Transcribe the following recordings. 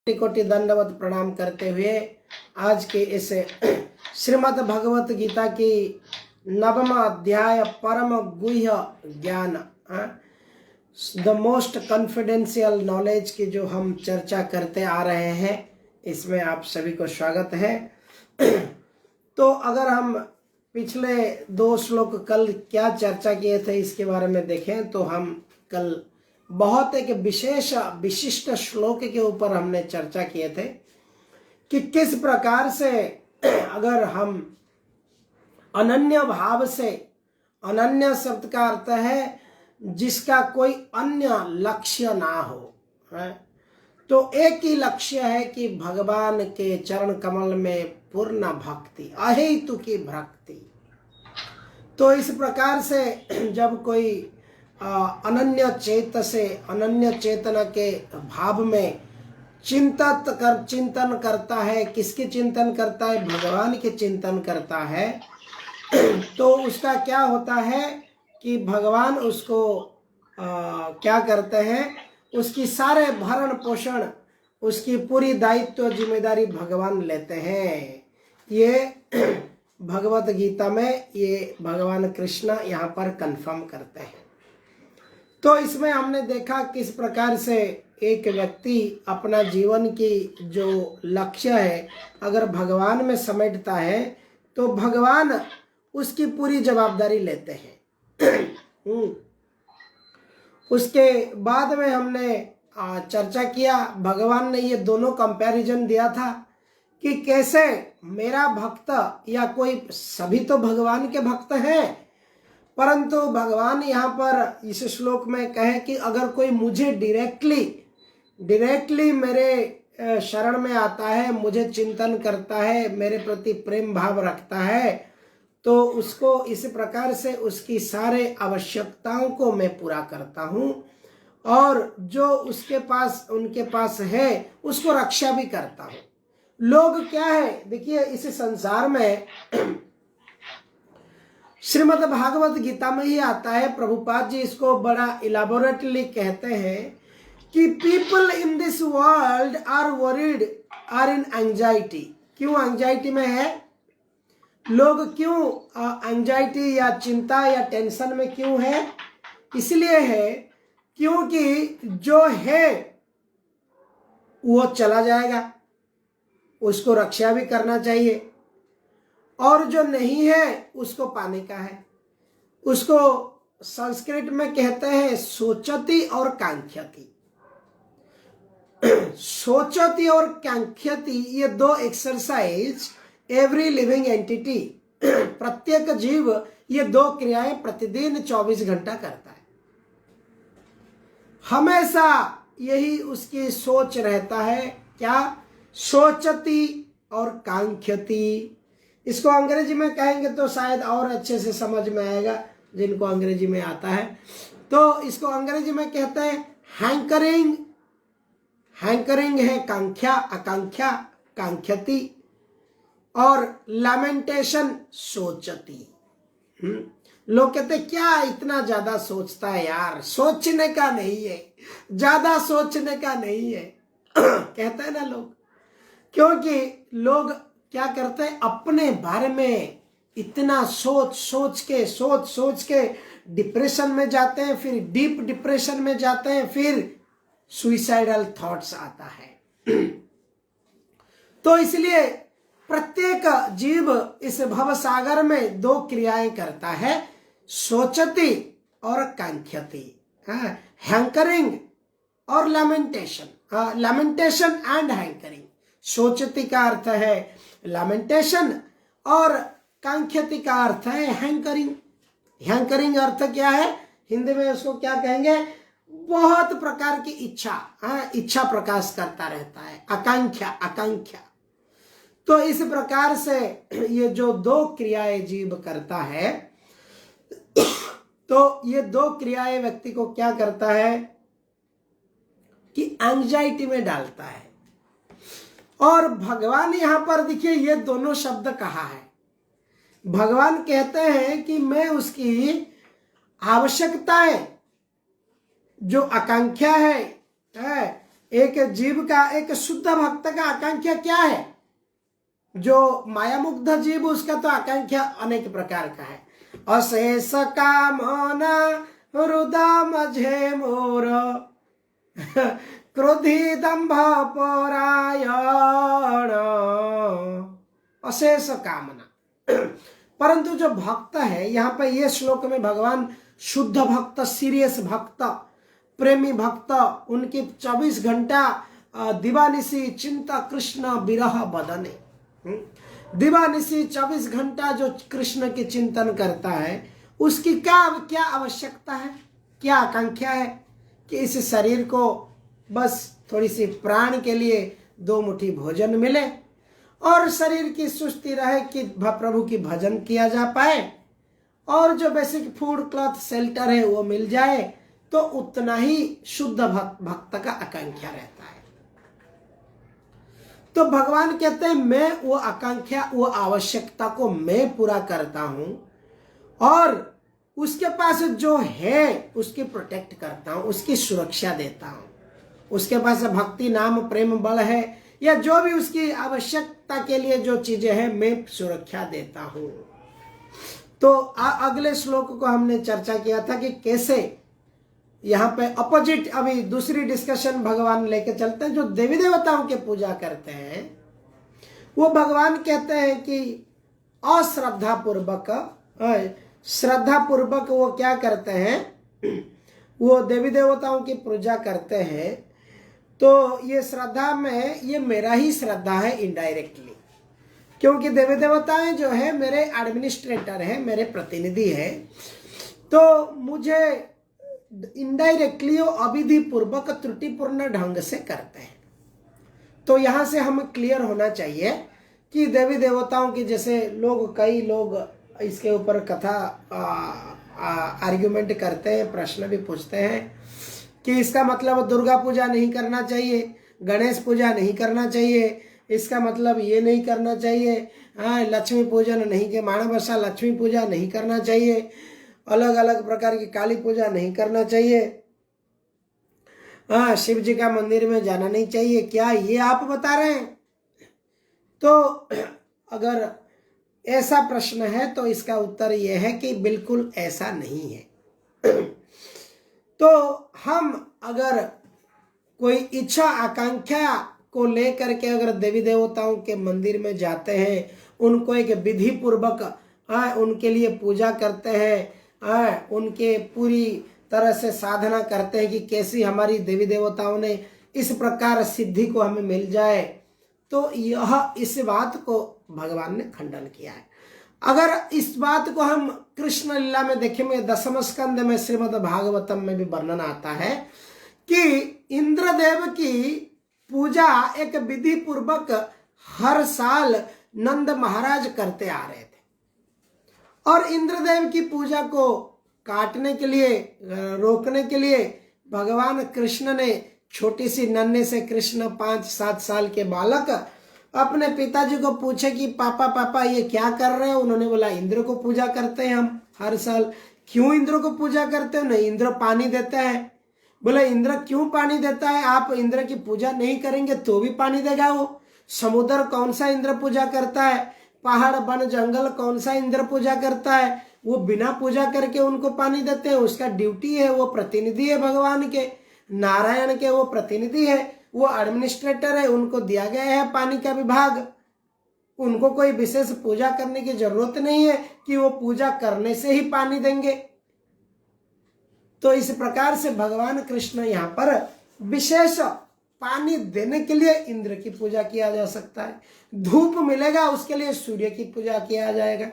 कोटि दंडवत प्रणाम करते हुए आज के इस श्रीमद् भगवत गीता की 9वां अध्याय परम गुह्य ज्ञान द मोस्ट कॉन्फिडेंशियल नॉलेज की जो हम चर्चा करते आ रहे हैं, इसमें आप सभी को स्वागत है। तो अगर हम पिछले 2 श्लोक कल क्या चर्चा किए थे इसके बारे में देखें तो हम कल बहुत एक विशिष्ट श्लोक के ऊपर हमने चर्चा किए थे कि किस प्रकार से अगर हम अनन्य भाव से, अनन्य शब्द का अर्थ है जिसका कोई अन्य लक्ष्य ना हो, तो एक ही लक्ष्य है कि भगवान के चरण कमल में पूर्ण भक्ति, अहेतु की भक्ति। तो इस प्रकार से जब कोई अनन्य चेत से, अनन्य चेतना के भाव में चिंतन करता है, किसके चिंतन करता है? भगवान के चिंतन करता है। तो उसका क्या होता है कि भगवान उसको क्या करते हैं, उसकी सारे भरण पोषण, उसकी पूरी दायित्व जिम्मेदारी भगवान लेते हैं। ये भगवत गीता में ये भगवान कृष्ण यहाँ पर कंफर्म करते हैं। तो इसमें हमने देखा किस प्रकार से एक व्यक्ति अपना जीवन की जो लक्ष्य है अगर भगवान में समेटता है तो भगवान उसकी पूरी जवाबदारी लेते हैं। उसके बाद में हमने चर्चा किया, भगवान ने ये दोनों कंपैरिजन दिया था कि कैसे मेरा भक्त या कोई, सभी तो भगवान के भक्त हैं, परंतु भगवान यहाँ पर इस श्लोक में कहे कि अगर कोई मुझे डायरेक्टली मेरे शरण में आता है, मुझे चिंतन करता है, मेरे प्रति प्रेम भाव रखता है, तो उसको इस प्रकार से उसकी सारे आवश्यकताओं को मैं पूरा करता हूँ और जो उसके पास, उनके पास है उसको रक्षा भी करता हूँ। लोग क्या है, देखिए इस संसार में श्रीमद् भागवत गीता में ही आता है, प्रभुपाद जी इसको बड़ा इलाबोरेटली कहते हैं कि people in this world are worried, are in anxiety. क्यों एंजाइटी में है? लोग क्यों एंजाइटी या चिंता या टेंशन में क्यों है? इसलिए है क्योंकि जो है वो चला जाएगा, उसको रक्षा भी करना चाहिए, और जो नहीं है उसको पाने का है। उसको संस्कृत में कहते हैं सोचती और कांक्षती। सोचती और कांक्षती ये 2 एक्सरसाइज एवरी लिविंग एंटिटी, प्रत्येक जीव ये 2 क्रियाएं प्रतिदिन 24 घंटा करता है। हमेशा यही उसकी सोच रहता है, क्या? सोचती और कांक्षती। इसको अंग्रेजी में कहेंगे तो शायद और अच्छे से समझ में आएगा जिनको अंग्रेजी में आता है। तो इसको अंग्रेजी में कहते हैं हैंकरिंग। हैंकरिंग है कांक्षा, आकांक्षा, कांक्षती, और लैमेंटेशन सोचती। लोग कहते क्या इतना ज्यादा सोचता है यार, सोचने का नहीं है, ज्यादा सोचने का नहीं है कहते हैं ना लोग। क्योंकि लोग क्या करते हैं, अपने बारे में इतना सोच के डिप्रेशन में जाते हैं, फिर डीप डिप्रेशन में जाते हैं, फिर सुइसाइडल थॉट्स आता है। तो इसलिए प्रत्येक जीव इस भवसागर में 2 क्रियाएं करता है, सोचती और कांक्षती, हैंकरिंग और लैमेंटेशन। लैमेंटेशन एंड हैंकरिंग। सोचती का अर्थ है लैमेंटेशन और कांक्षती का अर्थ है हैंकरिंग। हैंकरिंग अर्थ क्या है? हिंदी में उसको क्या कहेंगे? बहुत प्रकार की इच्छा, इच्छा प्रकाश करता रहता है, आकांक्षा। तो इस प्रकार से ये जो 2 क्रियाएं जीव करता है, तो ये 2 क्रियाएं व्यक्ति को क्या करता है कि एंजाइटी में डालता है। और भगवान यहां पर देखिए ये दोनों शब्द कहा है। भगवान कहते हैं कि मैं उसकी आवश्यकताएं, जो आकांक्षा है, एक जीव का, एक शुद्ध भक्त का आकांक्षा क्या है? जो माया मुग्ध जीव, उसका तो आकांक्षा अनेक प्रकार का है। अशेष कामना हृदय मझे मोर क्रोधी दंभ परायण। अशेष कामना। परंतु जो भक्त है, यहाँ पे ये श्लोक में भगवान शुद्ध भक्त, सीरियस भक्त, प्रेमी भक्त, उनकी 24 घंटा दिवानिशी चिंता कृष्ण विरह बदने। दिवानिशी 24 घंटा जो कृष्ण के चिंतन करता है, उसकी क्या आवश्यकता है, क्या आकांक्षा है? कि इस शरीर को बस थोड़ी सी प्राण के लिए 2 मुट्ठी भोजन मिले और शरीर की सुस्ती रहे कि प्रभु की भजन किया जा पाए, और जो बेसिक फूड, क्लॉथ, शेल्टर है वो मिल जाए, तो उतना ही शुद्ध भक्त का आकांक्षा रहता है। तो भगवान कहते हैं मैं वो आकांक्षा, वो आवश्यकता को मैं पूरा करता हूं, और उसके पास जो है उसकी प्रोटेक्ट करता हूं, उसकी सुरक्षा देता हूं। उसके पास भक्ति, नाम, प्रेम, बल है, या जो भी उसकी आवश्यकता के लिए जो चीजें हैं, मैं सुरक्षा देता हूं। तो अगले श्लोक को हमने चर्चा किया था कि कैसे यहाँ पे अपोजिट, अभी दूसरी डिस्कशन भगवान लेके चलते हैं। जो देवी देवताओं के पूजा करते हैं, वो भगवान कहते हैं कि अश्रद्धा पूर्वक, श्रद्धा पूर्वक वो क्या करते हैं, वो देवी देवताओं की पूजा करते हैं। तो ये श्रद्धा में, ये मेरा ही श्रद्धा है इनडायरेक्टली, क्योंकि देवी देवताएं जो है मेरे एडमिनिस्ट्रेटर है, मेरे प्रतिनिधि है। तो मुझे इनडायरेक्टली वो अविधि पूर्वक त्रुटिपूर्ण ढंग से करते हैं। तो यहाँ से हमें क्लियर होना चाहिए कि देवी देवताओं की, जैसे लोग, कई लोग इसके ऊपर कथा आर्ग्यूमेंट करते हैं, प्रश्न भी पूछते हैं कि इसका मतलब दुर्गा पूजा नहीं करना चाहिए, गणेश पूजा नहीं करना चाहिए, इसका मतलब ये नहीं करना चाहिए, लक्ष्मी पूजन नहीं के, माणबसा लक्ष्मी पूजा नहीं करना चाहिए, अलग अलग प्रकार की काली पूजा नहीं करना चाहिए, शिव जी का मंदिर में जाना नहीं चाहिए, क्या ये आप बता रहे हैं? तो अगर ऐसा प्रश्न है तो इसका उत्तर यह है कि बिल्कुल ऐसा नहीं है। तो हम अगर कोई इच्छा, आकांक्षा को लेकर के अगर देवी देवताओं के मंदिर में जाते हैं, उनको एक विधि पूर्वक उनके लिए पूजा करते हैं, उनके पूरी तरह से साधना करते हैं कि कैसी हमारी देवी देवताओं ने इस प्रकार सिद्धि को हमें मिल जाए, तो यह, इस बात को भगवान ने खंडन किया है। अगर इस बात को हम कृष्ण लीला में देखेंगे, 10वें स्कंद में श्रीमद् भागवतम में भी वर्णन आता है कि इंद्रदेव की पूजा एक विधि पूर्वक हर साल नंद महाराज करते आ रहे थे, और इंद्रदेव की पूजा को काटने के लिए, रोकने के लिए भगवान कृष्ण ने छोटी सी नन्हे से कृष्ण 5-7 साल के बालक अपने पिताजी को पूछे कि पापा पापा ये क्या कर रहे हो? उन्होंने बोला इंद्र को पूजा करते हैं हम हर साल। क्यों इंद्र को पूजा करते हो? नहीं, इंद्र पानी देता है। बोले इंद्र क्यों पानी देता है? आप इंद्र की पूजा नहीं करेंगे तो भी पानी देगा वो। समुद्र कौन सा इंद्र पूजा करता है? पहाड़, वन, जंगल कौन सा इंद्र पूजा करता है? वो बिना पूजा करके उनको पानी देते हैं। उसका ड्यूटी है, वो प्रतिनिधि है भगवान के, नारायण के वो प्रतिनिधि है, वो एडमिनिस्ट्रेटर है, उनको दिया गया है पानी का विभाग। उनको कोई विशेष पूजा करने की जरूरत नहीं है कि वो पूजा करने से ही पानी देंगे। तो इस प्रकार से भगवान कृष्ण यहाँ पर विशेष पानी देने के लिए इंद्र की पूजा किया जा सकता है। धूप मिलेगा उसके लिए सूर्य की पूजा किया जाएगा।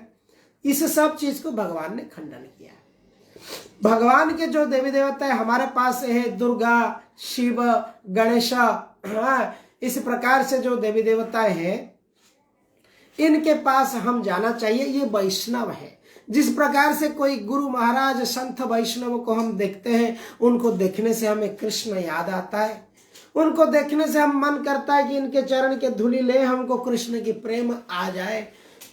इस सब चीज को भगवान ने खंडन किया है। भगवान के जो देवी देवता है हमारे पास है, दुर्गा, शिव, गणेश, इस प्रकार से जो देवी देवता है इनके पास हम जाना चाहिए। ये वैष्णव है। जिस प्रकार से कोई गुरु महाराज, संत, वैष्णव को हम देखते हैं, उनको देखने से हमें कृष्ण याद आता है। उनको देखने से हम मन करता है कि इनके चरण के धूलि ले, हमको कृष्ण की प्रेम आ जाए।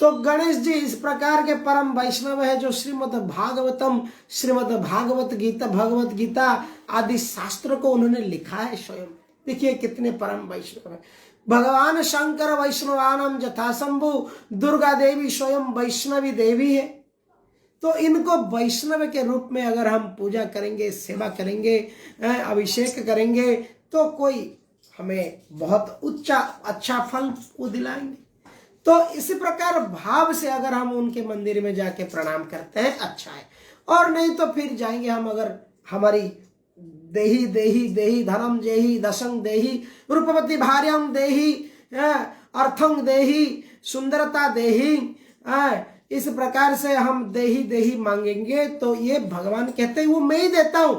तो गणेश जी इस प्रकार के परम वैष्णव है जो श्रीमद् भागवतम, श्रीमद् भागवत गीता, भगवत गीता आदि शास्त्र को उन्होंने लिखा है स्वयं। देखिए कितने परम वैष्णव है। भगवान शंकर वैष्णवानम जथाशंभु, दुर्गा देवी स्वयं वैष्णवी देवी है। तो इनको वैष्णव के रूप में अगर हम पूजा करेंगे, सेवा करेंगे, अभिषेक करेंगे, तो कोई हमें बहुत अच्छा फल वो दिलाएंगे। तो इसी प्रकार भाव से अगर हम उनके मंदिर में जाके प्रणाम करते हैं अच्छा है, और नहीं तो फिर जाएंगे हम अगर हमारी देही देही देही धनम जेहि दशंग देही रूपवती भार्यम देही अर्थंग देही सुंदरता देही, इस प्रकार से हम देही देही मांगेंगे तो ये भगवान कहते हैं वो मैं ही देता हूं।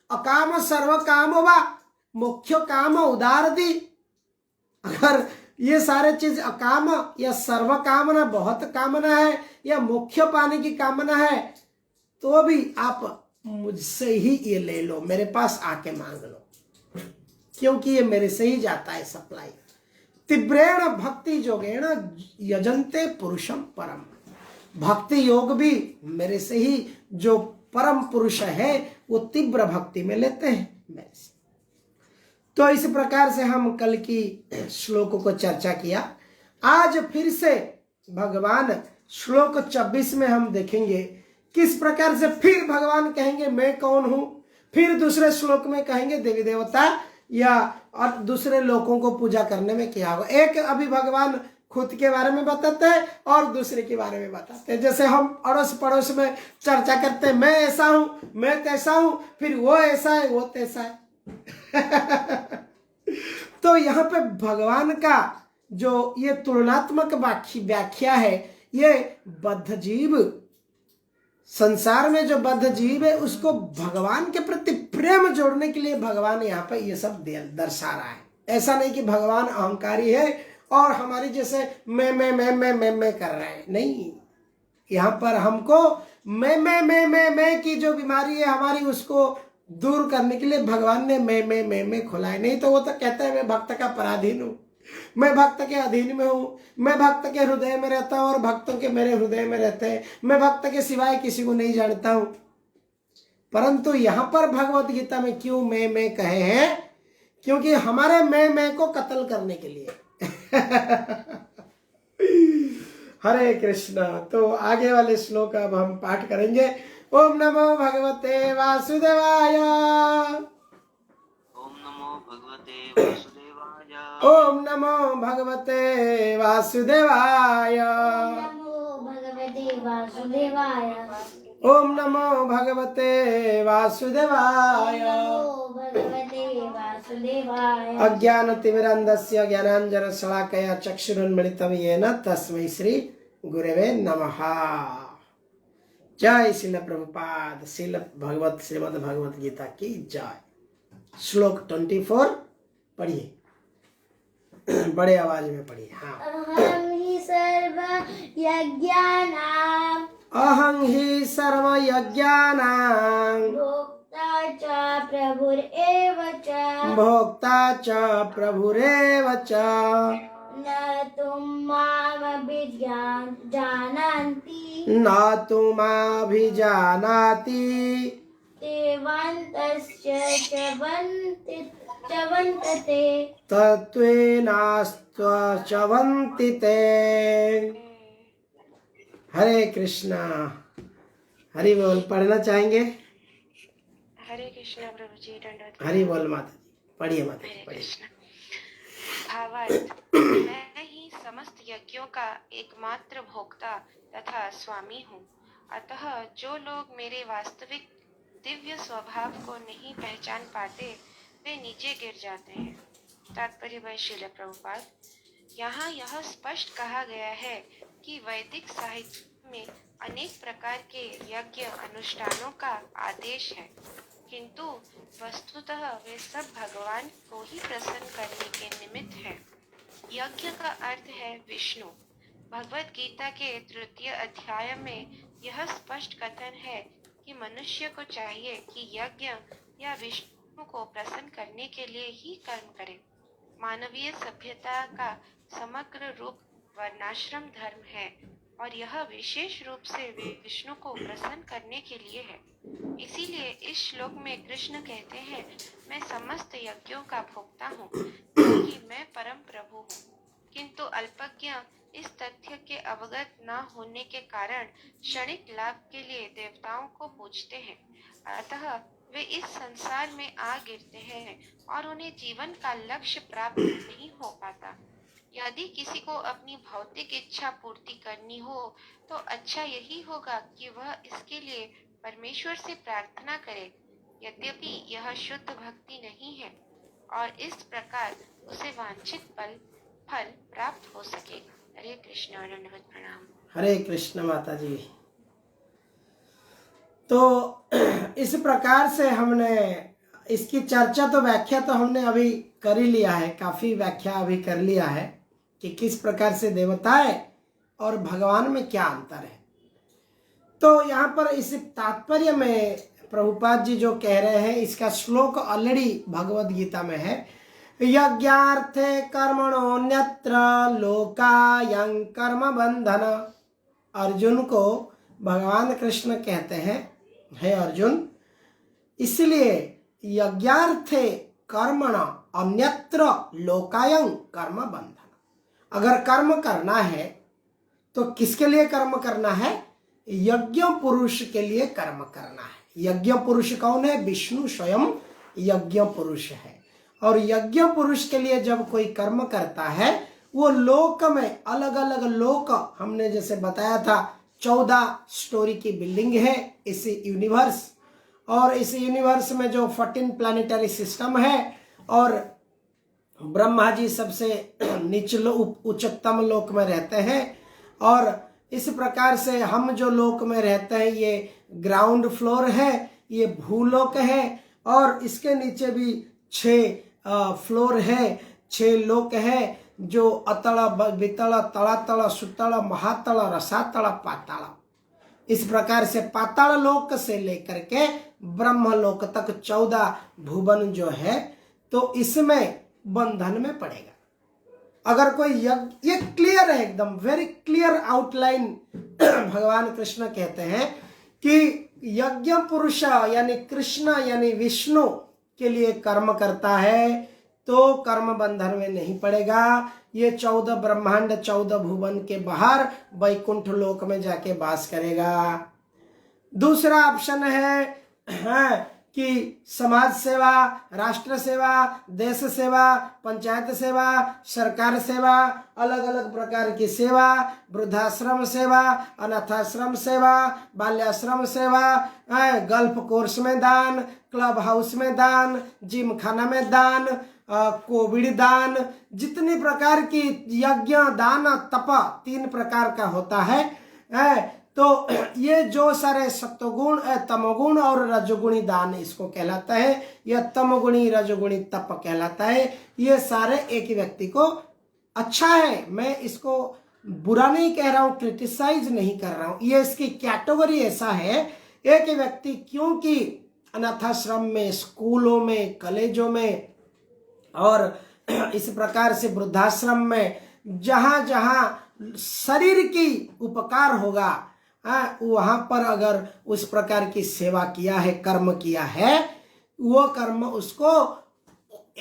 अकाम सर्व काम वा मुख्य काम उदार दी। अगर ये सारे चीज अकाम या सर्व कामना बहुत कामना है या मुख्य पाने की कामना है, तो भी आप मुझसे ही ये ले लो, मेरे पास आके मांग लो, क्योंकि ये मेरे से ही जाता है सप्लाई। तीव्रेण भक्ति जोगेण यजन्ते पुरुषम परम। भक्ति योग भी मेरे से ही जो परम पुरुष है वो तीव्र भक्ति में लेते हैं मेरे से। तो इस प्रकार से हम कल की श्लोकों को चर्चा किया। आज फिर से भगवान श्लोक 26 में हम देखेंगे किस प्रकार से फिर भगवान कहेंगे मैं कौन हूं, फिर दूसरे श्लोक में कहेंगे देवी देवता या और दूसरे लोगों को पूजा करने में क्या होगा। एक अभी भगवान खुद के बारे में बताते हैं और दूसरे के बारे में बताते हैं। जैसे हम अड़ोस पड़ोस में चर्चा करते हैं, मैं ऐसा हूं, मैं तैसा हूं, फिर वो ऐसा है, वो तैसा है। तो यहाँ पे भगवान का जो ये तुलनात्मक व्याख्या है, ये बद्ध जीव, संसार में जो बद्ध जीव है उसको भगवान के प्रति प्रेम जोड़ने के लिए भगवान यहाँ पे ये सब दर्शा रहा है। ऐसा नहीं कि भगवान अहंकारी है और हमारी जैसे मैं कर रहे हैं, नहीं। यहाँ पर हमको मैं की जो बीमारी है हमारी, उसको दूर करने के लिए भगवान ने मैं खोला है। नहीं तो वो तो कहता है मैं भक्त का पराधीन हूँ, मैं भक्त के अधीन में हूँ, मैं भक्त के हृदय में रहता हूँ और भक्तों के मेरे हृदय में रहते हैं, मैं भक्त के सिवाय किसी को नहीं जानता हूँ। परंतु यहाँ पर भगवत गीता में क्यों मैं कहे हैं? क्योंकि हमारे मैं को कत्ल करने के लिए। हरे कृष्णा। तो आगे वाले श्लोक अब हम पाठ करेंगे। ओम नमो भगवते वासुदेवाय। ओम नमो भगवते वासुदेवाय। ओम नमो भगवते वासुदेवाय। ओम नमो भगवते वासुदेवाय। अज्ञानतिमिरन्धस्य ज्ञानाञ्जनशलाकया चक्षुरुन्मिलितं येन तस्मै श्री गुरवे नमः। जय श्रील प्रभुपाद, श्रीमद् भगवत गीता की जय। श्लोक 24 पढ़िए, बड़े आवाज में पढ़िए। हाँ। अहं हि सर्वयज्ञानां भोक्ता च प्रभुरेव च न तुम माभिजानाति चवन्ति तत्त्वेनास्त्वचवन्ति ते। हरे कृष्णा। हरि बोल। पढ़ना चाहेंगे? हरे कृष्णा प्रभु जी। दंडवत। हरि बोल माता जी। पढ़िए माता जी, पढ़िए। भावार्थ, मैं ही समस्त यज्ञों का एकमात्र भोक्ता तथा स्वामी हूँ। अतः जो लोग मेरे वास्तविक दिव्य स्वभाव को नहीं पहचान पाते वे नीचे गिर जाते हैं। तात्पर्य भाई श्रील प्रभुपाद। यहाँ यह स्पष्ट कहा गया है कि वैदिक साहित्य में अनेक प्रकार के यज्ञ अनुष्ठानों का आदेश है, किंतु वस्तुतः वे सब भगवान को ही प्रसन्न करने के निमित्त है। यज्ञ का अर्थ है विष्णु। भगवत गीता के 3 अध्याय में यह स्पष्ट कथन है कि मनुष्य को चाहिए कि यज्ञ या विष्णु को प्रसन्न करने के लिए ही कर्म करे। मानवीय सभ्यता का समग्र रूप वर्णाश्रम धर्म है। और यह विशेष रूप से विष्णु को प्रसन्न करने के लिए है। इसीलिए इस श्लोक में कृष्ण कहते हैं, मैं समस्त यज्ञों का भोक्ता हूँ क्योंकि मैं परम प्रभु हूँ। किंतु अल्पज्ञ इस तथ्य के अवगत न होने के कारण क्षणिक लाभ के लिए देवताओं को पूजते हैं। अतः वे इस संसार में आ गिरते हैं और उन्हें जीवन का लक्ष्य प्राप्त नहीं हो पाता। यदि किसी को अपनी भौतिक इच्छा पूर्ति करनी हो तो अच्छा यही होगा कि वह इसके लिए परमेश्वर से प्रार्थना करे, यद्यपि यह शुद्ध भक्ति नहीं है, और इस प्रकार उसे वांछित फल प्राप्त हो सकेगा। हरे कृष्ण और दंडवत प्रणाम। हरे कृष्ण माता जी। तो इस प्रकार से हमने इसकी चर्चा तो व्याख्या तो हमने अभी कर ही लिया है, काफी व्याख्या अभी कर लिया है कि किस प्रकार से देवताएं और भगवान में क्या अंतर है। तो यहाँ पर इस तात्पर्य में प्रभुपाद जी जो कह रहे हैं, इसका श्लोक ऑलरेडी भगवद गीता में है। यज्ञार्थे कर्मणोऽन्यत्र लोकायं कर्म बंधन। अर्जुन को भगवान कृष्ण कहते हैं, हे अर्जुन, इसलिए यज्ञार्थे कर्मण अन्यत्र लोकायं कर्म बंधन। अगर कर्म करना है तो किसके लिए कर्म करना है? यज्ञ पुरुष के लिए कर्म करना है। यज्ञ पुरुष कौन है? विष्णु स्वयं यज्ञ पुरुष है। और यज्ञ पुरुष के लिए जब कोई कर्म करता है, वो लोक में अलग अलग लोक, हमने जैसे बताया था 14 स्टोरी की बिल्डिंग है इस यूनिवर्स, और इस यूनिवर्स में जो 14 प्लानिटरी सिस्टम है, और ब्रह्मा जी सबसे निचले उच्चतम लोक में रहते हैं, और इस प्रकार से हम जो लोक में रहते हैं ये ग्राउंड फ्लोर है, ये भूलोक है, और इसके नीचे भी 6 फ्लोर है, 6 लोक है, जो अतल वितल तलातल सुतल महातल रसातल पाताल। इस प्रकार से पाताल लोक से लेकर के ब्रह्म लोक तक 14 भुवन जो है, तो इसमें बंधन में पड़ेगा। अगर कोई यज्ञ, ये क्लियर है एकदम, वेरी क्लियर आउटलाइन भगवान कृष्ण कहते हैं कि यज्ञ पुरुष यानी कृष्ण यानी विष्णु के लिए कर्म करता है तो कर्म बंधन में नहीं पड़ेगा। ये 14 ब्रह्मांड 14 भुवन के बाहर वैकुंठ लोक में जाके वास करेगा। दूसरा ऑप्शन है कि समाज सेवा, राष्ट्र सेवा, देश सेवा, पंचायत सेवा, सरकार सेवा, अलग अलग प्रकार की सेवा, वृद्धाश्रम सेवा, अनाथाश्रम सेवा, बाल्याश्रम सेवा, गल्फ कोर्स में दान, क्लब हाउस में दान, जिम खाना में दान, कोविड दान, जितनी प्रकार की यज्ञ दान तप 3 प्रकार का होता है। तो ये जो सारे सत्वगुण, तमोगुण और रजोगुणी दान इसको कहलाता है, यह तमोगुणी रजोगुणी तप कहलाता है। ये सारे एक व्यक्ति को अच्छा है, मैं इसको बुरा नहीं कह रहा हूँ, क्रिटिसाइज नहीं कर रहा हूँ, ये इसकी कैटेगरी ऐसा है। एक व्यक्ति क्योंकि अनाथाश्रम में, स्कूलों में, कॉलेजों में और इस प्रकार से वृद्धाश्रम में जहां जहां शरीर की उपकार होगा, वहां पर अगर उस प्रकार की सेवा किया है, कर्म किया है, वो कर्म उसको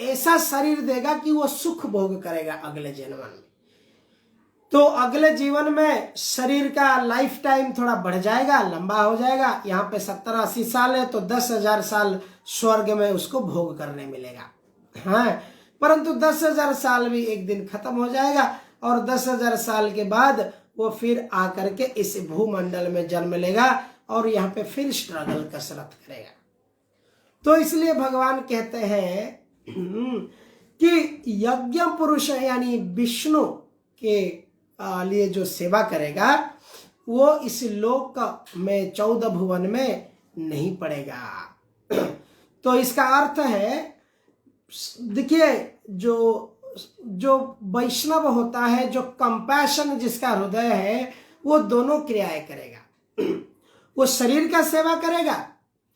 ऐसा शरीर देगा कि वो सुख भोग करेगा अगले जन्म में। तो अगले जीवन में शरीर का लाइफ टाइम थोड़ा बढ़ जाएगा, लंबा हो जाएगा। यहाँ पे 70-80 साल है तो 10,000 साल स्वर्ग में उसको भोग करने मिलेगा। हाँ, परंतु 10,000 साल भी एक दिन खत्म हो जाएगा और 10,000 साल के बाद वो फिर आकर के इस भूमंडल में जन्म लेगा और यहाँ पे फिर स्ट्रगल कसरत करेगा। तो इसलिए भगवान कहते हैं कि यज्ञ पुरुष यानी विष्णु के लिए जो सेवा करेगा वो इस लोक में 14 भुवन में नहीं पड़ेगा। तो इसका अर्थ है, देखिए, जो वैष्णव होता है, जो कंपैशन जिसका हृदय है, वो दोनों क्रियाएं करेगा। वो शरीर का सेवा करेगा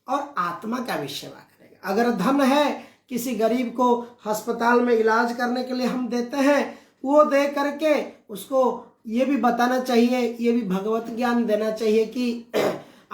और आत्मा का भी सेवा करेगा। अगर धन है, किसी गरीब को अस्पताल में इलाज करने के लिए हम देते हैं, वो दे करके उसको ये भी बताना चाहिए, ये भी भगवत ज्ञान देना चाहिए कि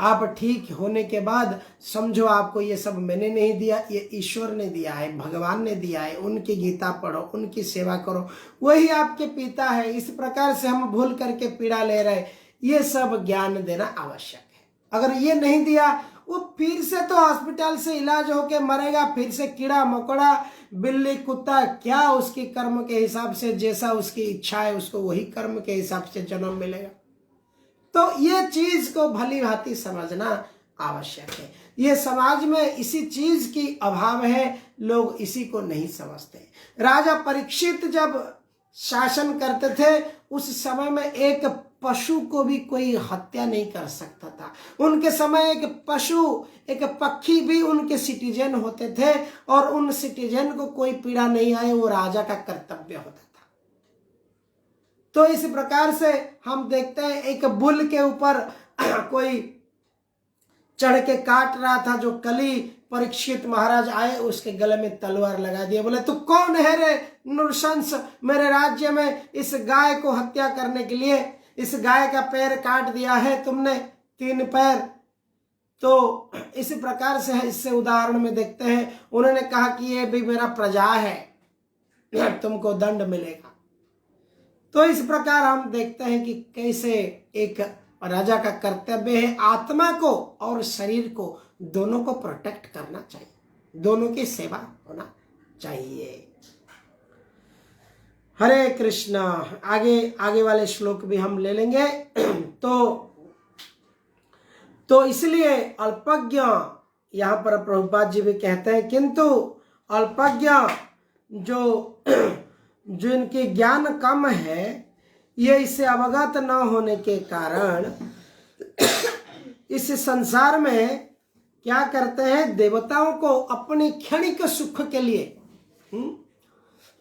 आप ठीक होने के बाद समझो आपको ये सब मैंने नहीं दिया, ये ईश्वर ने दिया है, भगवान ने दिया है। उनकी गीता पढ़ो, उनकी सेवा करो, वही आपके पिता है। इस प्रकार से हम भूल करके पीड़ा ले रहे, ये सब ज्ञान देना आवश्यक है। अगर ये नहीं दिया, वो फिर से तो हॉस्पिटल से इलाज होके मरेगा, फिर से कीड़ा मकोड़ा, बिल्ली, कुत्ता, क्या उसकी कर्म के हिसाब से, जैसा उसकी इच्छा है उसको वही कर्म के हिसाब से जन्म मिलेगा। तो ये चीज को भली भांति समझना आवश्यक है। ये समाज में इसी चीज की अभाव है, लोग इसी को नहीं समझते। राजा परीक्षित जब शासन करते थे, उस समय में एक पशु को भी कोई हत्या नहीं कर सकता था। उनके समय एक पशु, एक पक्षी भी उनके सिटीजन होते थे, और उन सिटीजन को कोई पीड़ा नहीं आए, वो राजा का कर्तव्य होता था। तो इस प्रकार से हम देखते हैं, एक बुल के ऊपर कोई चढ़ के काट रहा था, जो कली परीक्षित महाराज आए, उसके गले में तलवार लगा दिया। बोले तू कौन है रे नृशंस, मेरे राज्य में इस गाय को हत्या करने के लिए, इस गाय का पैर काट दिया है तुमने, 3 पैर। तो इसी प्रकार से है, इससे उदाहरण में देखते हैं, उन्होंने कहा कि ये भी मेरा प्रजा है, तुमको दंड मिलेगा। तो इस प्रकार हम देखते हैं कि कैसे एक राजा का कर्तव्य है आत्मा को और शरीर को दोनों को प्रोटेक्ट करना चाहिए, दोनों की सेवा होना चाहिए। हरे कृष्णा। आगे वाले श्लोक भी हम ले लेंगे। तो इसलिए अल्पज्ञ, यहाँ पर प्रभुपाद जी भी कहते हैं, किंतु अल्पज्ञ जो इनके ज्ञान कम है, ये इससे अवगत न होने के कारण इस संसार में क्या करते हैं, देवताओं को अपनी क्षणिक सुख के लिए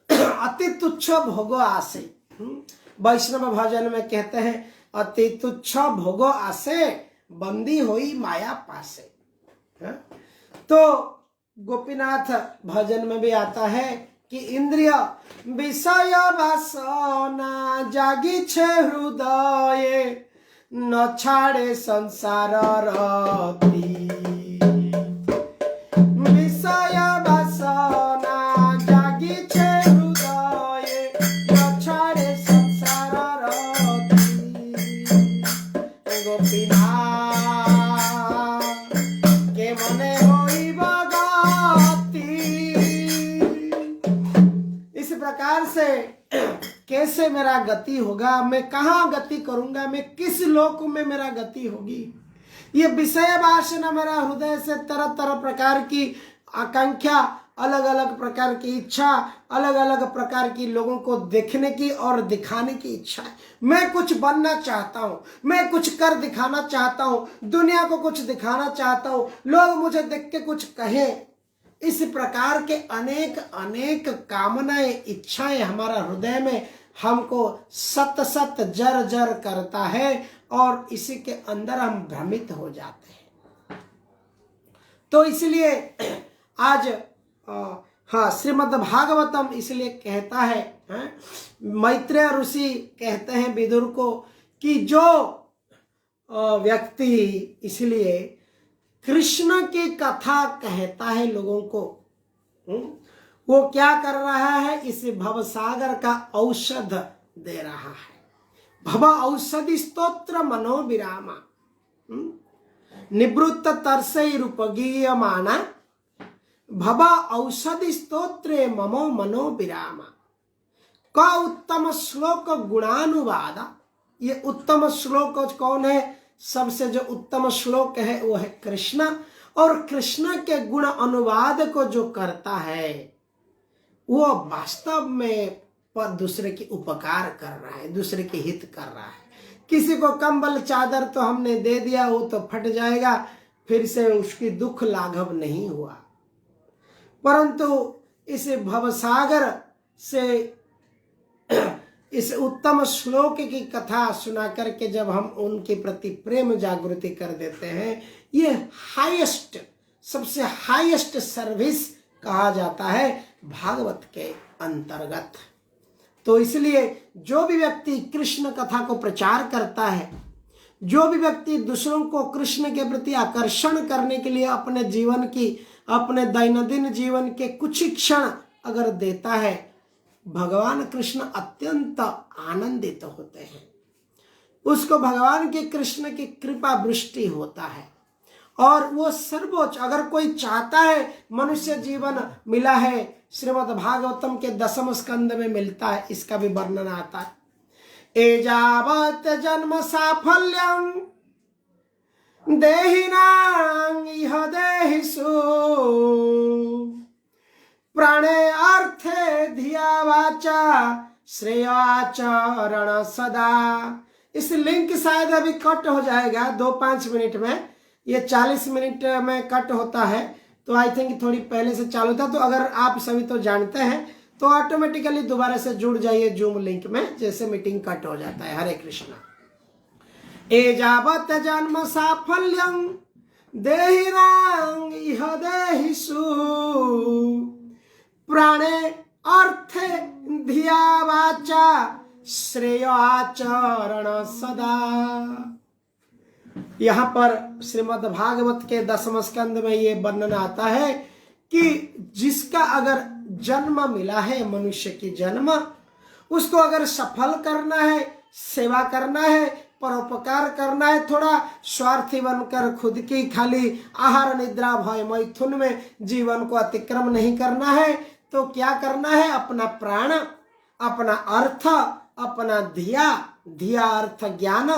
अति तुच्छ भोगो आसे, वैष्णव भजन में कहते हैं, अति तुच्छ भोगो आसे बंदी होई माया पासे। तो गोपीनाथ भजन में भी आता है कि इंद्रिय विषय वासना जागी छे हृदय, न छाड़े संसार रति। विषय वासना जागी छे हृदय, न छाड़े संसार रति। गोपीनाथ के मने होई भगति। इस प्रकार से कैसे मेरा गति होगा, मैं कहाँ गति करूंगा, मैं किस लोक में मेरा गति होगी। ये विषय वासना मेरा हृदय से तरह तरह प्रकार की आकांक्षा, अलग अलग प्रकार की इच्छा, अलग अलग प्रकार की लोगों को देखने की और दिखाने की इच्छा है। मैं कुछ बनना चाहता हूँ, मैं कुछ कर दिखाना चाहता हूँ, दुनिया को कुछ दिखाना चाहता हूँ, लोग मुझे देख के कुछ कहें। इस प्रकार के अनेक अनेक कामनाएं, इच्छाएं हमारा हृदय में हमको सत सत जर जर करता है, और इसी के अंदर हम भ्रमित हो जाते हैं। तो इसलिए आज श्रीमद् भागवतम इसलिए कहता है, मैत्रेय ऋषि कहते हैं विदुर को कि जो व्यक्ति इसलिए कृष्ण की कथा कहता है लोगों को, वो क्या कर रहा है, इस भवसागर का औषध दे रहा है। भव औषधि स्तोत्र मनोविरामा, निवृत्त तर्षैरुपगीयमाना, भव औषधि स्तोत्रे ममो मनोविरामा। क उत्तम श्लोक गुणानुवाद। ये उत्तम श्लोक कौन है, सबसे जो उत्तम श्लोक है वो है कृष्ण, और कृष्ण के गुण अनुवाद को जो करता है वो वास्तव में पर दूसरे की उपकार कर रहा है, दूसरे के हित कर रहा है। किसी को कंबल चादर तो हमने दे दिया, वो तो फट जाएगा, फिर से उसकी दुख लाघव नहीं हुआ। परंतु इस भवसागर से इस उत्तम श्लोक की कथा सुना करके जब हम उनके प्रति प्रेम जागृति कर देते हैं, ये हाईएस्ट, सबसे हाईएस्ट सर्विस कहा जाता है भागवत के अंतर्गत। तो इसलिए जो भी व्यक्ति कृष्ण कथा को प्रचार करता है, जो भी व्यक्ति दूसरों को कृष्ण के प्रति आकर्षण करने के लिए अपने जीवन की, अपने दैनंदिन जीवन के कुछ क्षण अगर देता है, भगवान कृष्ण अत्यंत आनंदित होते हैं। उसको भगवान के कृष्ण की कृपा वृष्टि होता है और वो सर्वोच्च, अगर कोई चाहता है मनुष्य जीवन मिला है, श्रीमद् भागवतम के 10वें स्कंद में मिलता है, इसका भी वर्णन आता है। एजावत जन्म साफल्यं देहिनां इह देहिषु प्राणे अर्थे धिया वाचा श्रेयाचरण सदा। इस लिंक शायद अभी कट हो जाएगा 2-5 मिनट में, ये 40 मिनट में कट होता है, तो आई थिंक थोड़ी पहले से चालू था। तो अगर आप सभी तो जानते हैं तो ऑटोमेटिकली दोबारा से जुड़ जाइए जूम लिंक में, जैसे मीटिंग कट हो जाता है। हरे कृष्णा। एजावत जन्म साफल्यं देहिनां इह देहिषु प्राणे अर्थे धिया वाचा श्रेयाचरण सदा। यहाँ पर श्रीमद् भागवत के 10वें स्कंद में ये वर्णन आता है कि जिसका अगर जन्म मिला है, मनुष्य की जन्म, उसको अगर सफल करना है, सेवा करना है, परोपकार करना है, थोड़ा स्वार्थी बनकर खुद की खाली आहार निद्रा भय मैथुन में जीवन को अतिक्रम नहीं करना है, तो क्या करना है? अपना प्राण, अपना अर्थ, अपना धिया अर्थ ज्ञान,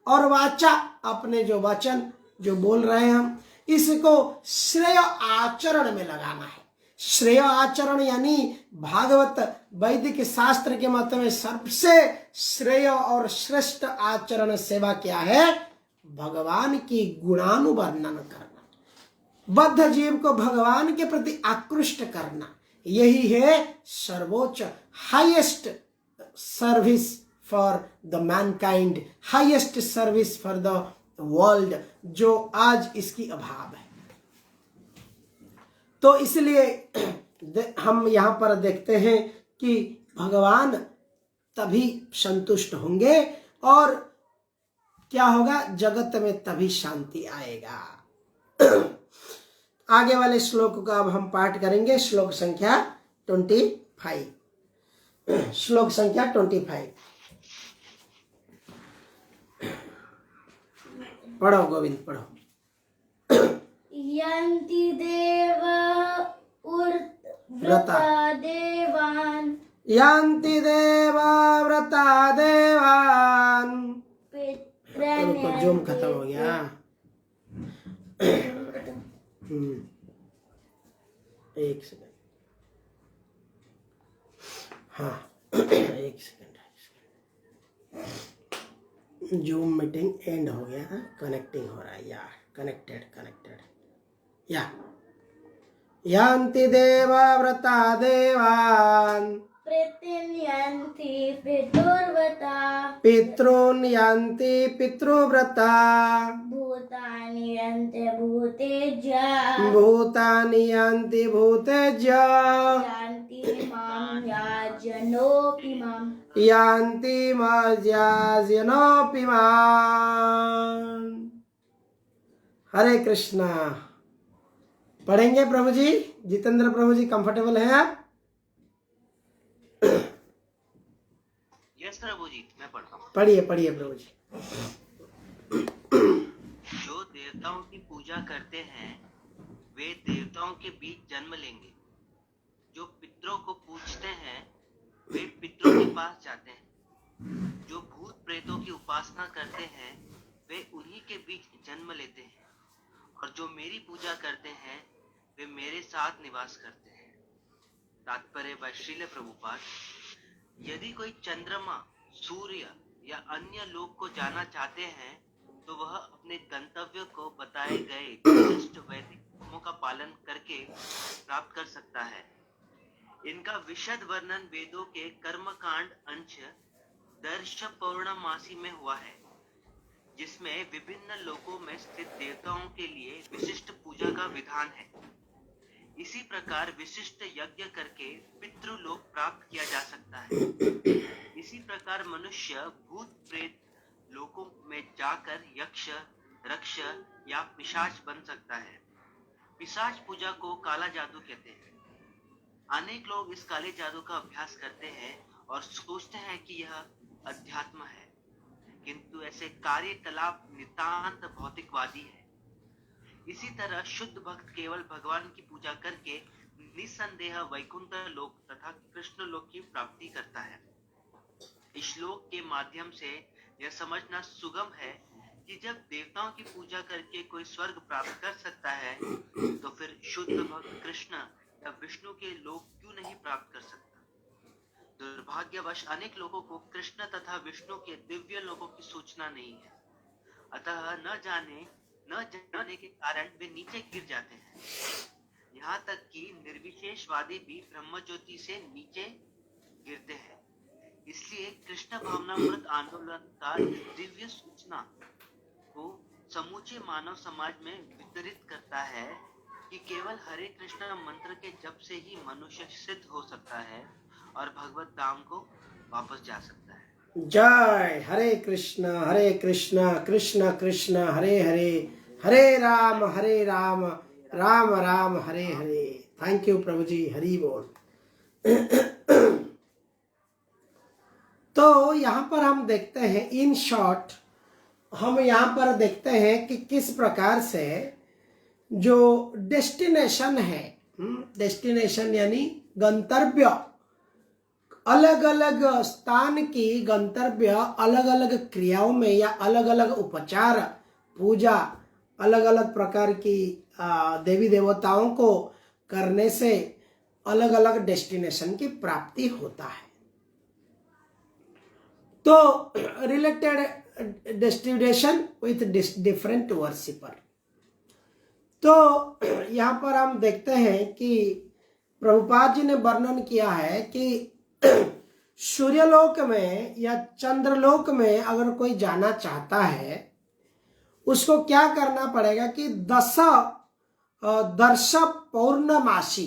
और वाचा अपने जो वचन जो बोल रहे हैं हम, इसको श्रेय आचरण में लगाना है। श्रेय आचरण यानी भागवत वैदिक शास्त्र के मत में सबसे श्रेय और श्रेष्ठ आचरण सेवा क्या है? भगवान की गुणानुवर्णन करना, बद्ध जीव को भगवान के प्रति आकृष्ट करना, यही है सर्वोच्च highest service for the Mankind, highest service for the world, जो आज इसकी अभाव है। तो इसलिए हम यहाँ पर देखते हैं कि भगवान तभी संतुष्ट होंगे और क्या होगा? जगत में तभी शांति आएगा। आगे वाले श्लोक का अब हम पाठ करेंगे, श्लोक संख्या 25। श्लोक संख्या 25 पढ़ो गोविंद, पढ़ो। यन्ति देव व्रता देवान्, यान्ति देवा व्रता देवान्। पितॄन् जूम खत्म हो गया। एक सेकंड, हाँ एक सेकंड, जूम मीटिंग एंड हो गया, कनेक्टिंग हो रहा है यार, कनेक्टेड या। यान्ति देवा व्रता देवान्, पितॄन् यान्ति पितृव्रता, पितॄन् यान्ति पितृव्रता, भूतानि यान्ति भूतेज्या, भूतानि यान्ति भूतेज्या, यान्ति मां याजनोऽपि माम्, यान्ति मर्याजनोऽपि माम्। हरे कृष्णा। पढ़ेंगे प्रभु जी? जितेंद्र प्रभु जी कंफर्टेबल हैं आप? यस प्रभु जी, मैं पढ़ता हूँ। पढ़िए प्रभु जी। जो देवताओं की पूजा करते हैं वे देवताओं के बीच जन्म लेंगे। जो पितरों को पूजते हैं वे पितरों के पास जाते हैं। जो भूत प्रेतों की उपासना करते हैं वे उन्हीं के बीच जन्म लेते हैं। और जो मेरी पूजा करते हैं वे मेरे साथ निवास करते हैं। तात्पर्य बाय श्रील प्रभुपाद। यदि कोई चंद्रमा, सूर्य या अन्य लोक को जाना चाहते हैं तो वह अपने गंतव्य को बताए गए विशिष्ट वैदिक नियमों का पालन करके प्राप्त कर सकता है। इनका विशद वर्णन वेदों के कर्मकांड अंश दर्श पौर्णमासी में हुआ है, जिसमें विभिन्न लोकों में स्थित देवताओं के लिए विशिष्ट पूजा का विधान है। इसी प्रकार विशिष्ट यज्ञ करके पितृलोक प्राप्त किया जा सकता है। इसी प्रकार मनुष्य भूत प्रेत लोकों में जाकर यक्ष, रक्ष या पिशाच बन सकता है। पिशाच पूजा को काला जादू कहते हैं। अनेक लोग इस काले जादू का अभ्यास करते हैं और सोचते हैं कि यह अध्यात्म है, किंतु ऐसे कार्यकलाप नितांत भौतिकवादी है। इसी तरह शुद्ध भक्त केवल भगवान की पूजा करके निसंदेह वैकुंठ लोक तथा कृष्ण लोक की प्राप्ति करता है। इस श्लोक के माध्यम से यह समझना सुगम है कि जब देवताओं की पूजा करके कोई स्वर्ग प्राप्त कर सकता है, तो फिर शुद्ध भक्त कृष्ण या विष्णु के लोक क्यों नहीं प्राप्त कर सकता। दुर्भाग्यवश अनेक लोगों को कृष्ण तथा विष्णु के दिव्य लोकों की सूचना नहीं है, अतः न जानने के कारण वे नीचे गिर जाते हैं। यहाँ तक कि निर्विशेषवादी भी ब्रह्मज्योति से नीचे गिरते हैं। इसलिए कृष्ण भावनामृत आंदोलन का दिव्य सूचना को समूचे मानव समाज में वितरित करता है कि केवल हरे कृष्ण मंत्र के जप से ही मनुष्य सिद्ध हो सकता है और भगवत धाम को वापस जा सकता है। जय हरे कृष्ण कृष्ण कृष्ण हरे हरे, हरे राम राम राम हरे हरे। थैंक यू प्रभु जी, हरि बोल। तो यहाँ पर हम देखते हैं, इन शॉर्ट हम यहाँ पर देखते हैं कि किस प्रकार से जो डेस्टिनेशन है, डेस्टिनेशन यानी गंतव्य, अलग अलग स्थान की गंतव्य अलग अलग क्रियाओं में या अलग अलग उपचार पूजा अलग अलग प्रकार की देवी देवताओं को करने से अलग अलग डेस्टिनेशन की प्राप्ति होता है। तो related destination with different worshipper. तो यहाँ पर हम देखते हैं कि प्रभुपाद जी ने वर्णन किया है कि सूर्यलोक में या चंद्रलोक में अगर कोई जाना चाहता है, उसको क्या करना पड़ेगा कि दर्श पौर्णमासी,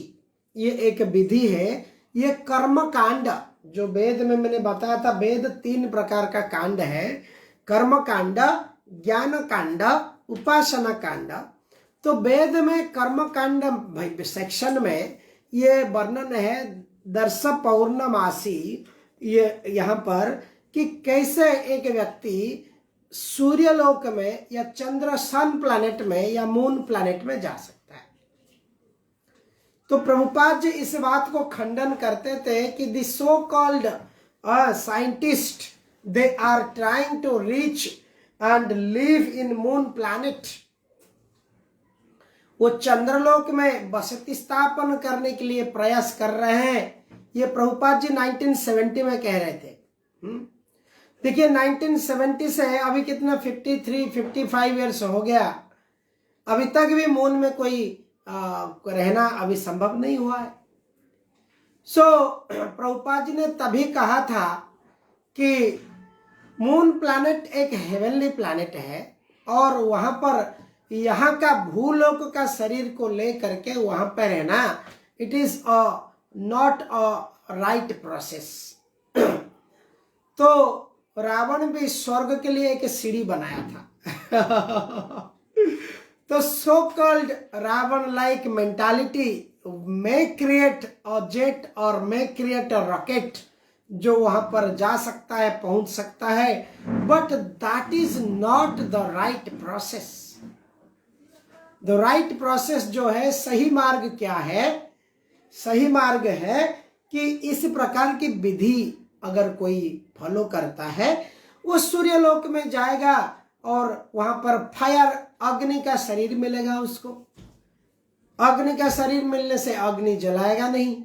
ये एक विधि है। ये कर्म कांड जो वेद में मैंने बताया था, वेद 3 प्रकार का कांड है, कर्म कांड, ज्ञान कांड, उपासना कांड। तो वेद में कर्म कांड सेक्शन में ये वर्णन है दर्श पौर्णमासी, ये यहाँ पर कि कैसे एक व्यक्ति सूर्यलोक में या चंद्र सन प्लैनेट में या मून प्लैनेट में जा सकता है। तो प्रभुपाद जी इस बात को खंडन करते थे कि the so called scientist, they are trying to reach and live in moon planet. वो चंद्रलोक में बसती स्थापन करने के लिए प्रयास कर रहे हैं। ये प्रभुपाद जी 1970 में कह रहे थे। देखिए 1970 से अभी कितना 53-55 ईयर्स हो गया, अभी तक भी मून में कोई रहना अभी संभव नहीं हुआ है। प्रभुपाद जी ने तभी कहा था कि मून प्लैनेट एक हेवनली प्लैनेट है और वहां पर यहाँ का भूलोक का शरीर को ले करके वहां पर रहना, it is not a right process. तो रावण भी स्वर्ग के लिए एक सीढ़ी बनाया था। तो so called Ravan like mentality may create a jet और मे क्रिएट अ रॉकेट, जो वहां पर जा सकता है, पहुंच सकता है, but that is not the right process. The right process जो है, सही मार्ग क्या है? सही मार्ग है कि इस प्रकार की विधि अगर कोई फॉलो करता है, वो सूर्यलोक में जाएगा और वहां पर फायर, अग्नि का शरीर मिलेगा उसको। अग्नि का शरीर मिलने से अग्नि जलाएगा नहीं।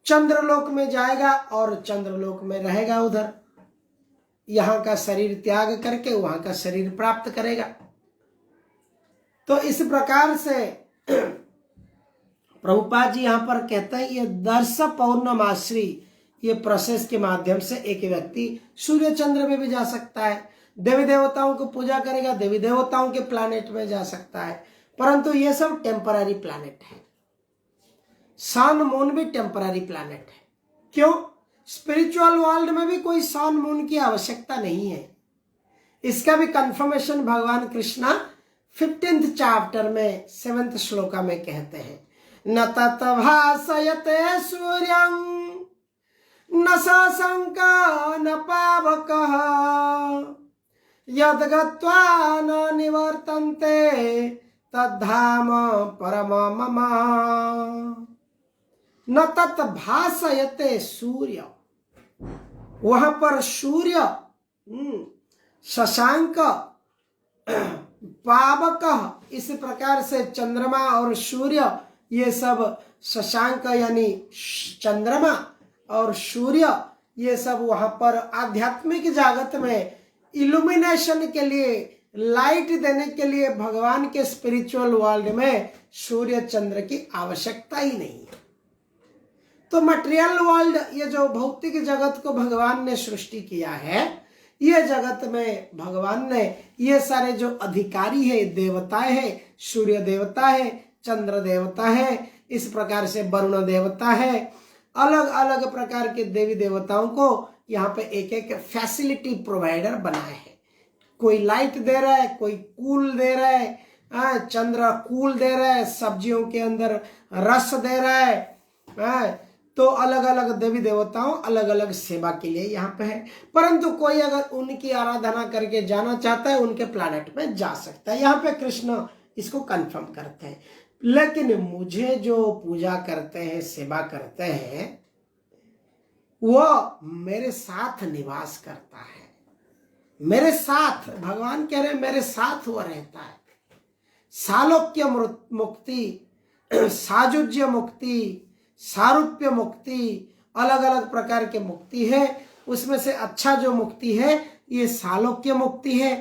चंद्रलोक में जाएगा और चंद्रलोक में रहेगा, उधर यहाँ का शरीर त्याग करके वहां का शरीर प्राप्त करेगा। तो इस प्रकार से प्रभुपाद जी यहाँ पर कहते हैं ये दर्श पौर्णमाश्री, ये प्रोसेस के माध्यम से एक व्यक्ति सूर्य चंद्र में भी जा सकता है, देवी देवताओं को पूजा करेगा, देवी देवताओं के प्लैनेट में जा सकता है, परंतु ये सब टेम्पररी प्लैनेट है। सन मून भी टेम्पररी प्लैनेट है। क्यों? स्पिरिचुअल वर्ल्ड में भी कोई सन मून की आवश्यकता नहीं है। इसका भी कंफर्मेशन भगवान कृष्णा 15th चैप्टर में 7th श्लोका में कहते हैं, न तत् भासयते सूर्यं न शशांक न पावकः यद् गत्वा न निवर्तन्ते तद्धाम परम मम। न तत् भासयते सूर्य, वहां पर सूर्य, शशांक, पावक, इस प्रकार से चंद्रमा और सूर्य, ये सब शशांक यानी चंद्रमा और सूर्य, ये सब वहां पर आध्यात्मिक जगत में इल्यूमिनेशन के लिए, लाइट देने के लिए भगवान के स्पिरिचुअल वर्ल्ड में सूर्य चंद्र की आवश्यकता ही नहीं है। तो मटेरियल वर्ल्ड, ये जो भौतिक जगत को भगवान ने सृष्टि किया है, ये जगत में भगवान ने ये सारे जो अधिकारी है, देवताएं हैं, सूर्य देवता है, चंद्र देवता है, इस प्रकार से वरुण देवता है, अलग अलग प्रकार के देवी देवताओं को यहाँ पे एक एक फैसिलिटी प्रोवाइडर बनाए हैं। कोई लाइट दे रहा है, कोई कूल दे रहा है, चंद्र कूल दे रहा है, सब्जियों के अंदर रस दे रहा है। तो अलग अलग देवी देवताओं अलग अलग सेवा के लिए यहाँ पे है। परंतु कोई अगर उनकी आराधना करके जाना चाहता है, उनके प्लैनेट में जा सकता है। यहाँ पे कृष्ण इसको कंफर्म करते हैं। लेकिन मुझे जो पूजा करते हैं, सेवा करते हैं, वो मेरे साथ निवास करता है, मेरे साथ, भगवान कह रहे हैं मेरे साथ वो रहता है। सालोक्य मुक्ति, साजुज्य मुक्ति, सारूप्य मुक्ति, अलग अलग प्रकार के मुक्ति है। उसमें से अच्छा जो मुक्ति है ये सालोक्य मुक्ति है।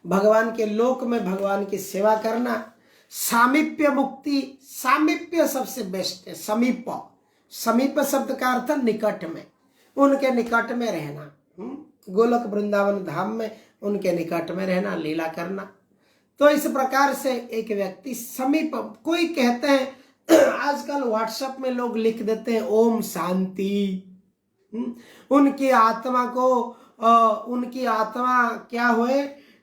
भगवान के लोक में भगवान की सेवा करना। सामीप्य मुक्ति, सामीप्य सबसे बेस्ट है। समीप, समीप शब्द का अर्थ निकट में, उनके निकट में रहना। गोलक वृंदावन धाम में उनके निकट में रहना, लीला करना। तो इस प्रकार से एक व्यक्ति समीप, कोई कहते हैं आजकल व्हाट्सएप में लोग लिख देते हैं ओम शांति, उनकी आत्मा को, उनकी आत्मा क्या हुए,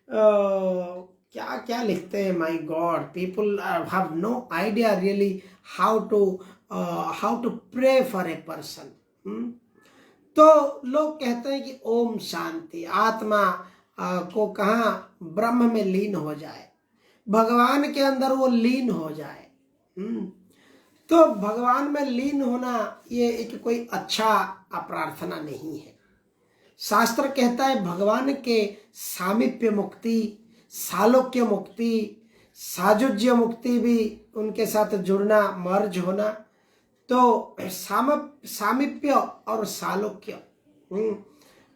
क्या क्या लिखते हैं। My God, people have no idea really how to pray for a person. तो लोग कहते हैं कि ओम शांति, आत्मा को कहाँ ब्रह्म में लीन हो जाए, भगवान के अंदर वो लीन हो जाए। तो भगवान में लीन होना ये एक कोई अच्छा प्रार्थना नहीं है। शास्त्र कहता है भगवान के सामीप्य मुक्ति, सालोक्य मुक्ति, साजुज्य मुक्ति भी, उनके साथ जुड़ना, मर्ज होना। तो सामीप्य और सालोक्य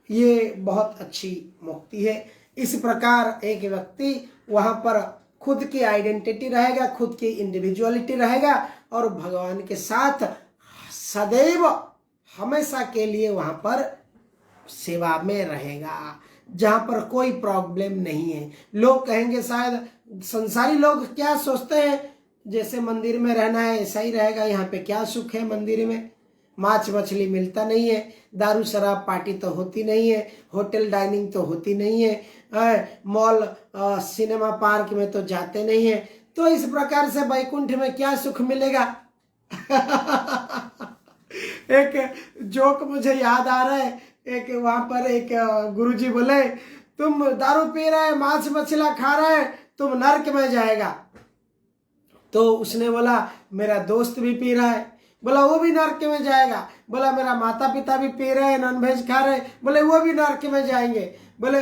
ये बहुत अच्छी मुक्ति है। इस प्रकार एक व्यक्ति वहां पर खुद की आइडेंटिटी रहेगा, खुद की इंडिविजुअलिटी रहेगा और भगवान के साथ सदैव हमेशा के लिए वहां पर सेवा में रहेगा, जहां पर कोई प्रॉब्लम नहीं है। लोग कहेंगे, शायद संसारी लोग क्या सोचते हैं, जैसे मंदिर में रहना है ऐसा ही रहेगा, यहाँ पे क्या सुख है मंदिर में, मांस मछली मिलता नहीं है, दारू शराब पार्टी तो होती नहीं है, होटल डाइनिंग तो होती नहीं है, मॉल सिनेमा पार्क में तो जाते नहीं है। तो इस प्रकार से वैकुंठ में क्या सुख मिलेगा। एक जोक मुझे याद आ रहा है, एक वहां पर एक गुरुजी बोले, तुम दारू पी रहे, मांस मछला खा रहे, तुम नरक में जाएगा। तो उसने बोला मेरा दोस्त भी पी रहा है, बोला वो भी नरक में जाएगा। बोला मेरा माता पिता भी पी रहे हैं, नॉनवेज खा रहे, बोले वो भी नरक में जाएंगे। बोले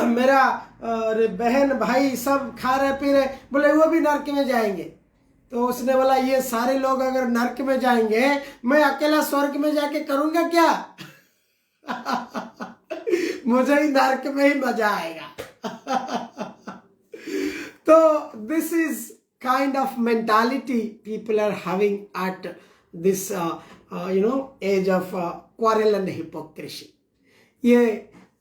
मेरा बहन भाई सब खा रहे पी रहे, बोले वो भी नरक में जाएंगे। तो उसने बोला ये सारे लोग अगर नरक में जाएंगे, मैं अकेला स्वर्ग में जाके करूंगा क्या। मुझे ही नरक में ही मजा आएगा। तो this is kind of mentality people are having at this age of quarrel and hypocrisy. ये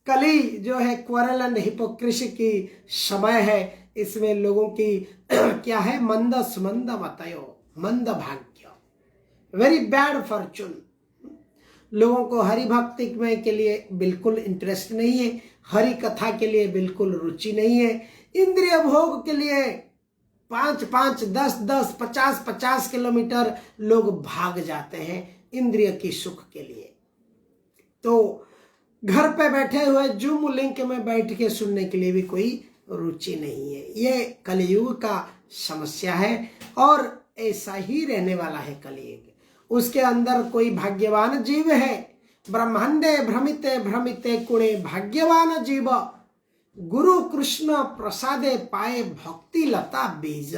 कली जो है क्वारल एंड हिपोक्रेसी की समय है, इसमें लोगों की क्या है, मंद सुमंद मतयो, मंद भाग्य, वेरी बैड फॉर्चून। लोगों को हरि भक्ति में के लिए बिल्कुल इंटरेस्ट नहीं है, हरि कथा के लिए बिल्कुल रुचि नहीं है, इंद्रिय भोग के लिए 5-5, 10-10, 50-50 किलोमीटर लोग भाग जाते हैं इंद्रिय की सुख के लिए। तो घर पे बैठे हुए जूम लिंक में बैठ के सुनने के लिए भी कोई रुचि नहीं है। ये कलयुग का समस्या है और ऐसा ही रहने वाला है कलयुग। उसके अंदर कोई भाग्यवान जीव है, ब्रह्मांडे भ्रमिते भ्रमिते कुणे भाग्यवान जीव, गुरु कृष्ण प्रसादे पाए भक्ति लता बीज।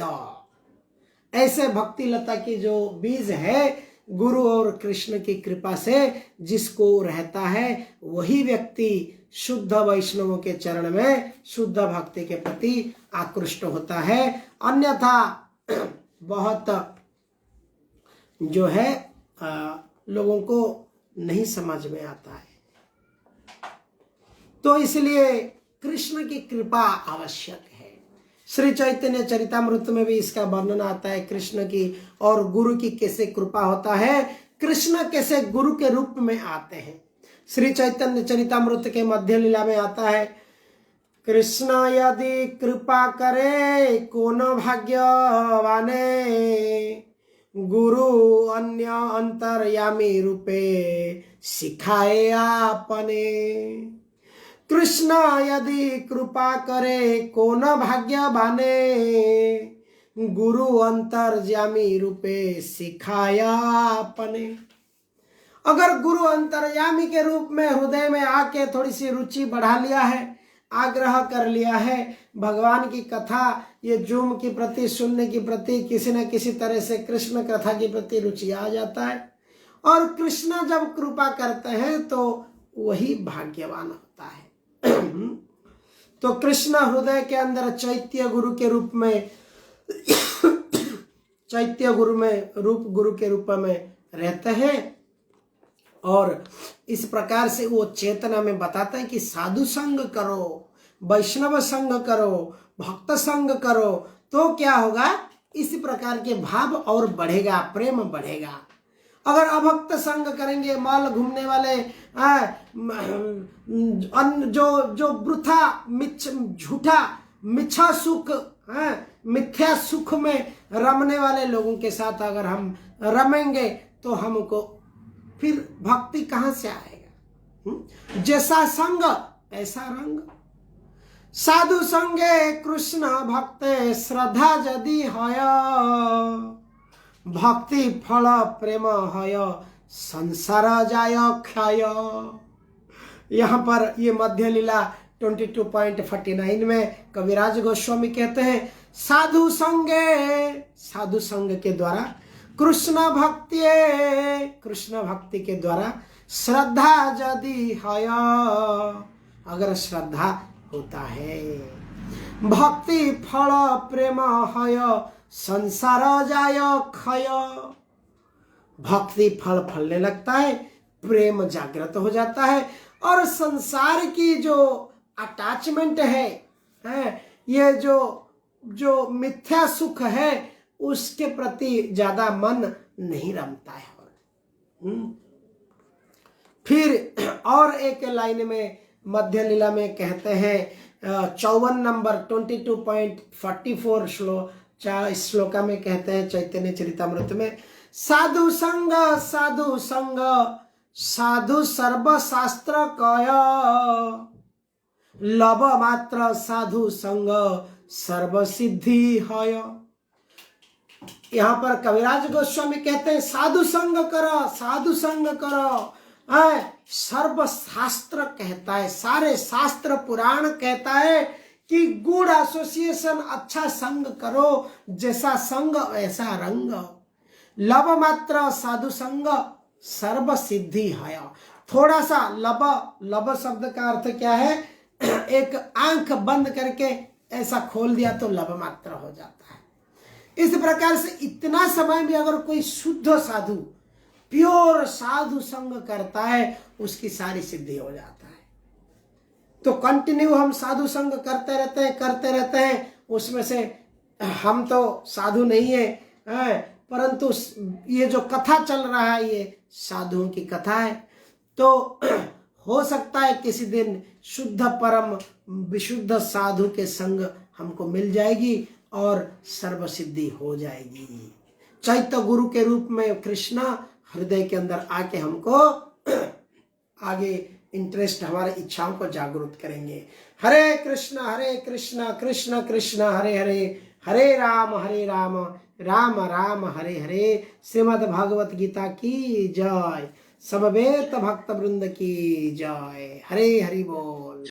ऐसे भक्ति लता की जो बीज है गुरु और कृष्ण की कृपा से जिसको रहता है, वही व्यक्ति शुद्ध वैष्णवों के चरण में शुद्ध भक्ति के प्रति आकृष्ट होता है। अन्यथा बहुत जो है लोगों को नहीं समझ में आता है। तो इसलिए कृष्ण की कृपा आवश्यक है। श्री चैतन्य चरितामृत में भी इसका वर्णन आता है कृष्ण की और गुरु की कैसे कृपा होता है, कृष्ण कैसे गुरु के रूप में आते हैं। श्री चैतन्य चरितामृत के मध्य लीला में आता है, कृष्ण यदि कृपा करे कौन भाग्यवाने, गुरु अन्य अंतर्यामी रूपे सिखाए आपने। कृष्ण यदि कृपा करे कौन भाग्यवाने, गुरु अंतर्यामी रूपे सिखाया आपने। अगर गुरु अंतर्यामी के रूप में हृदय में आके थोड़ी सी रुचि बढ़ा लिया है, आग्रह कर लिया है, भगवान की कथा ये जूम की प्रति सुनने की प्रति किसी न किसी तरह से कृष्ण कथा की प्रति रुचि आ जाता है और कृष्ण जब कृपा करते हैं तो वही भाग्यवान होता है। तो कृष्ण हृदय के अंदर चैत्य गुरु के रूप में चैत्य गुरु में रूप गुरु के रूप में रहते हैं और इस प्रकार से वो चेतना में बताते हैं कि साधु संग करो, वैष्णव संग करो, भक्त संग करो, तो क्या होगा, इसी प्रकार के भाव और बढ़ेगा, प्रेम बढ़ेगा। अगर अभक्त संग करेंगे, माल घूमने वाले जो वृथा झूठा मिच्छा सुख मिथ्या सुख में रमने वाले लोगों के साथ अगर हम रमेंगे तो हमको फिर भक्ति कहाँ से आएगा। जैसा संग ऐसा रंग। साधु संगे कृष्ण भक्ते श्रद्धा यदि हय, भक्ति फल प्रेम हय संसार जाय क्षय। यहाँ पर ये मध्य लीला 22.49 में कविराज गोस्वामी कहते हैं, साधु संग के द्वारा कृष्ण भक्ति के द्वारा श्रद्धा यदि है, अगर श्रद्धा होता है, भक्ति फल प्रेम है संसार जाय क्षय। भक्ति फल फलने लगता है, प्रेम जागृत हो जाता है और संसार की जो अटैचमेंट है ये जो मिथ्या सुख है उसके प्रति ज्यादा मन नहीं रमता है। फिर और एक लाइन में मध्य लीला में कहते हैं 54 नंबर 22.44 श्लोका में कहते हैं चैतन्य चरितामृत में, साधु संग साधु सर्व शास्त्र कय, लब मात्र साधु संग सर्व सिद्धि है। यहाँ पर कविराज गोस्वामी कहते हैं साधु संग करो। सर्व शास्त्र कहता है, सारे शास्त्र पुराण कहता है कि गुड एसोसिएशन, अच्छा संग करो, जैसा संग वैसा रंग। लब मात्र साधु संग सर्व सिद्धि है। थोड़ा सा लब शब्द का अर्थ क्या है, एक आंख बंद करके ऐसा खोल दिया तो लब मात्र हो जाता है। इस प्रकार से इतना समय भी अगर कोई शुद्ध साधु, प्योर साधु संग करता है, उसकी सारी सिद्धि हो जाता है। तो कंटिन्यू हम साधु संग करते रहते हैं, उसमें से हम तो साधु नहीं है, परंतु ये जो कथा चल रहा है ये साधुओं की कथा है, तो हो सकता है किसी दिन शुद्ध परम विशुद्ध साधु के संग हमको मिल जाएगी और सर्व सिद्धि हो जाएगी। चैत्य गुरु के रूप में कृष्णा हृदय के अंदर आके हमको आगे इंटरेस्ट, हमारे इच्छाओं को जागरूक करेंगे। हरे कृष्णा कृष्ण कृष्ण हरे हरे, हरे राम राम राम हरे हरे। श्रीमद् भागवत गीता की जय, समवेत भक्त वृंद की जय। हरे हरि बोल।